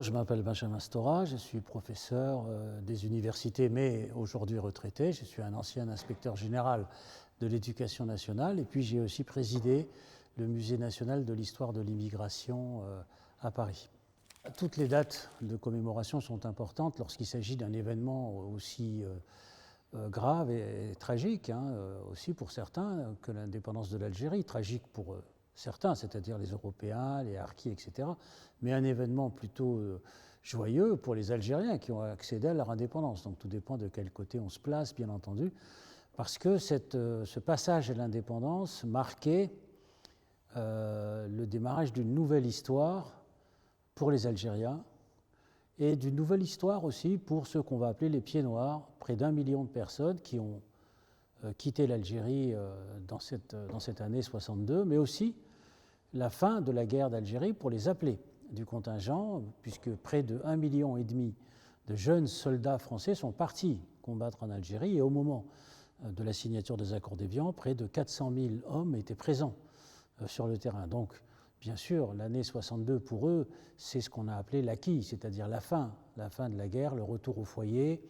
Je m'appelle Benjamin Stora, je suis professeur des universités, mais aujourd'hui retraité. Je suis un ancien inspecteur général de l'éducation nationale et puis j'ai aussi présidé le Musée national de l'histoire de l'immigration à Paris. Toutes les dates de commémoration sont importantes lorsqu'il s'agit d'un événement aussi grave et tragique, aussi pour certains, que l'indépendance de l'Algérie, tragique pour certains, c'est-à-dire les Européens, les Harkis, etc., mais un événement plutôt joyeux pour les Algériens qui ont accédé à leur indépendance. Donc tout dépend de quel côté on se place, bien entendu, parce que ce passage à l'indépendance marquait le démarrage d'une nouvelle histoire pour les Algériens et d'une nouvelle histoire aussi pour ceux qu'on va appeler les pieds noirs, près d'1 million de personnes qui ont quitté l'Algérie dans cette année 62, mais aussi la fin de la guerre d'Algérie pour les appeler du contingent, puisque près de 1,5 million de jeunes soldats français sont partis combattre en Algérie, et au moment de la signature des accords d'Évian, près de 400 000 hommes étaient présents sur le terrain. Donc, bien sûr, l'année 62 pour eux, c'est ce qu'on a appelé l'acquis, c'est-à-dire la fin de la guerre, le retour au foyer.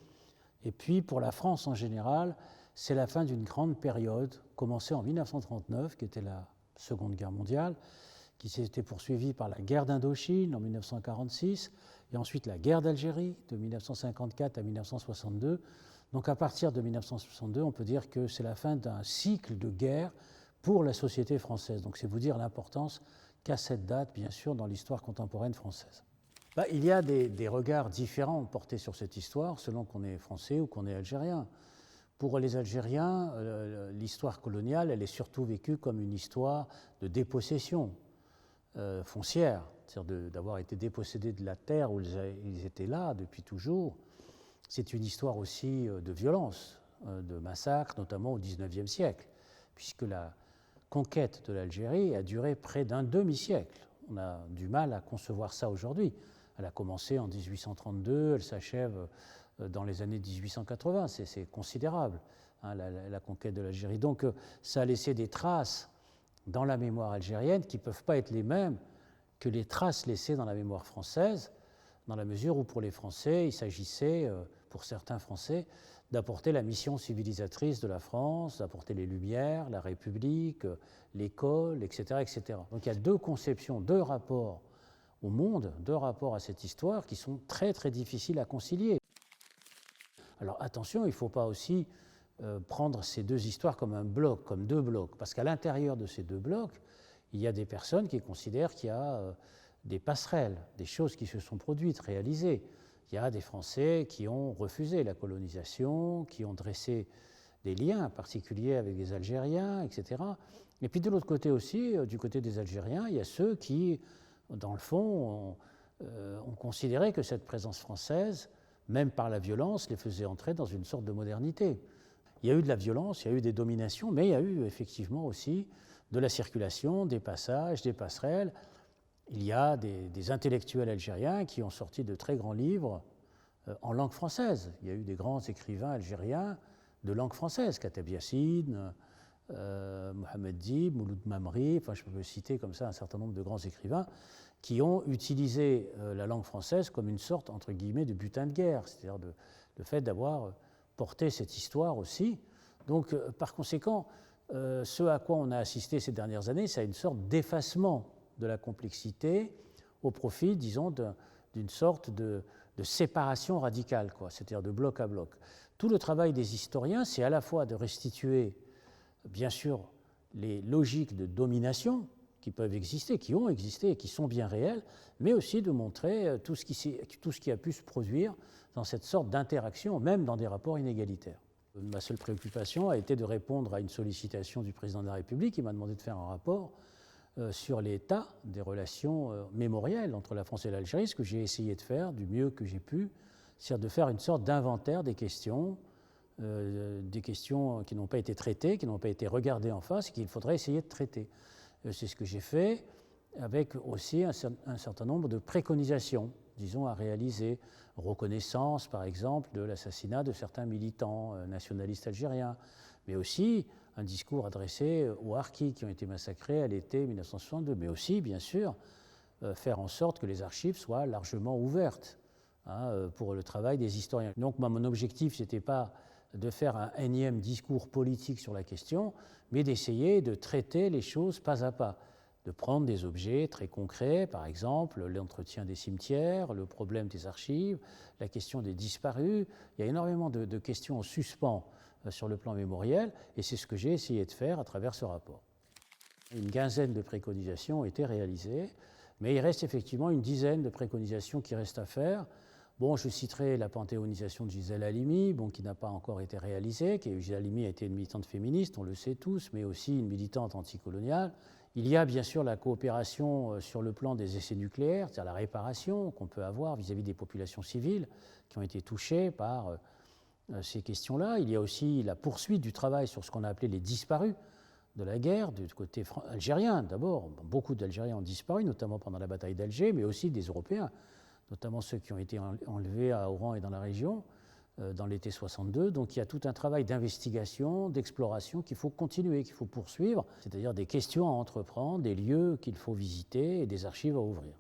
Et puis, pour la France en général, c'est la fin d'une grande période, commencée en 1939, qui était la Seconde Guerre mondiale, qui s'était poursuivie par la guerre d'Indochine en 1946, et ensuite la guerre d'Algérie de 1954 à 1962. Donc à partir de 1962, on peut dire que c'est la fin d'un cycle de guerre pour la société française. Donc c'est vous dire l'importance qu'a cette date, bien sûr, dans l'histoire contemporaine française. Il y a des regards différents portés sur cette histoire selon qu'on est français ou qu'on est algérien. Pour les Algériens, l'histoire coloniale, elle est surtout vécue comme une histoire de dépossession foncière, c'est-à-dire d'avoir été dépossédés de la terre où ils étaient là depuis toujours. C'est une histoire aussi de violence, de massacres, notamment au XIXe siècle, puisque la conquête de l'Algérie a duré près d'un demi-siècle. On a du mal à concevoir ça aujourd'hui. Elle a commencé en 1832, elle s'achève dans les années 1880, c'est considérable, la conquête de l'Algérie. Donc ça a laissé des traces dans la mémoire algérienne qui ne peuvent pas être les mêmes que les traces laissées dans la mémoire française, dans la mesure où pour les Français, il s'agissait, pour certains Français, d'apporter la mission civilisatrice de la France, d'apporter les Lumières, la République, l'école, etc., etc. Donc il y a deux conceptions, deux rapports au monde, deux rapports à cette histoire qui sont très très difficiles à concilier. Alors attention, il ne faut pas aussi prendre ces deux histoires comme un bloc, comme deux blocs, parce qu'à l'intérieur de ces deux blocs, il y a des personnes qui considèrent qu'il y a des passerelles, des choses qui se sont produites, réalisées. Il y a des Français qui ont refusé la colonisation, qui ont dressé des liens particuliers avec les Algériens, etc. Et puis de l'autre côté aussi, du côté des Algériens, il y a ceux qui, dans le fond, ont considéré que cette présence française, même par la violence, les faisait entrer dans une sorte de modernité. Il y a eu de la violence, il y a eu des dominations, mais il y a eu effectivement aussi de la circulation, des passages, des passerelles. Il y a des intellectuels algériens qui ont sorti de très grands livres en langue française. Il y a eu des grands écrivains algériens de langue française, Kateb Yassine, Mohamed Dib, Mouloud Mamri, enfin je peux citer comme ça un certain nombre de grands écrivains qui ont utilisé la langue française comme une sorte, entre guillemets, de butin de guerre, c'est-à-dire le fait d'avoir porté cette histoire aussi. Donc par conséquent, ce à quoi on a assisté ces dernières années, c'est à une sorte d'effacement de la complexité au profit, disons, d'une sorte de séparation radicale, c'est-à-dire de bloc à bloc. Tout le travail des historiens, c'est à la fois de restituer, bien sûr, les logiques de domination qui peuvent exister, qui ont existé et qui sont bien réelles, mais aussi de montrer tout ce qui a pu se produire dans cette sorte d'interaction, même dans des rapports inégalitaires. Ma seule préoccupation a été de répondre à une sollicitation du président de la République qui m'a demandé de faire un rapport sur l'état des relations mémorielles entre la France et l'Algérie, ce que j'ai essayé de faire du mieux que j'ai pu, c'est-à-dire de faire une sorte d'inventaire des questions qui n'ont pas été traitées, qui n'ont pas été regardées en face et qu'il faudrait essayer de traiter. C'est ce que j'ai fait, avec aussi un certain nombre de préconisations, disons, à réaliser. Reconnaissance, par exemple, de l'assassinat de certains militants nationalistes algériens, mais aussi un discours adressé aux Harkis qui ont été massacrés à l'été 1962, mais aussi, bien sûr, faire en sorte que les archives soient largement ouvertes pour le travail des historiens. Donc moi, mon objectif, ce n'était pas de faire un énième discours politique sur la question, mais d'essayer de traiter les choses pas à pas, de prendre des objets très concrets, par exemple l'entretien des cimetières, le problème des archives, la question des disparus. Il y a énormément de questions en suspens sur le plan mémoriel, et c'est ce que j'ai essayé de faire à travers ce rapport. Une quinzaine de préconisations ont été réalisées, mais il reste effectivement une dizaine de préconisations qui restent à faire. Bon, je citerai la panthéonisation de Gisèle Halimi, qui n'a pas encore été réalisée. Gisèle Halimi a été une militante féministe, on le sait tous, mais aussi une militante anticoloniale. Il y a bien sûr la coopération sur le plan des essais nucléaires, c'est-à-dire la réparation qu'on peut avoir vis-à-vis des populations civiles qui ont été touchées par ces questions-là. Il y a aussi la poursuite du travail sur ce qu'on a appelé les disparus de la guerre, du côté algérien d'abord. Beaucoup d'Algériens ont disparu, notamment pendant la bataille d'Alger, mais aussi des Européens, notamment ceux qui ont été enlevés à Oran et dans la région dans l'été 62. Donc il y a tout un travail d'investigation, d'exploration qu'il faut continuer, qu'il faut poursuivre, c'est-à-dire des questions à entreprendre, des lieux qu'il faut visiter et des archives à ouvrir.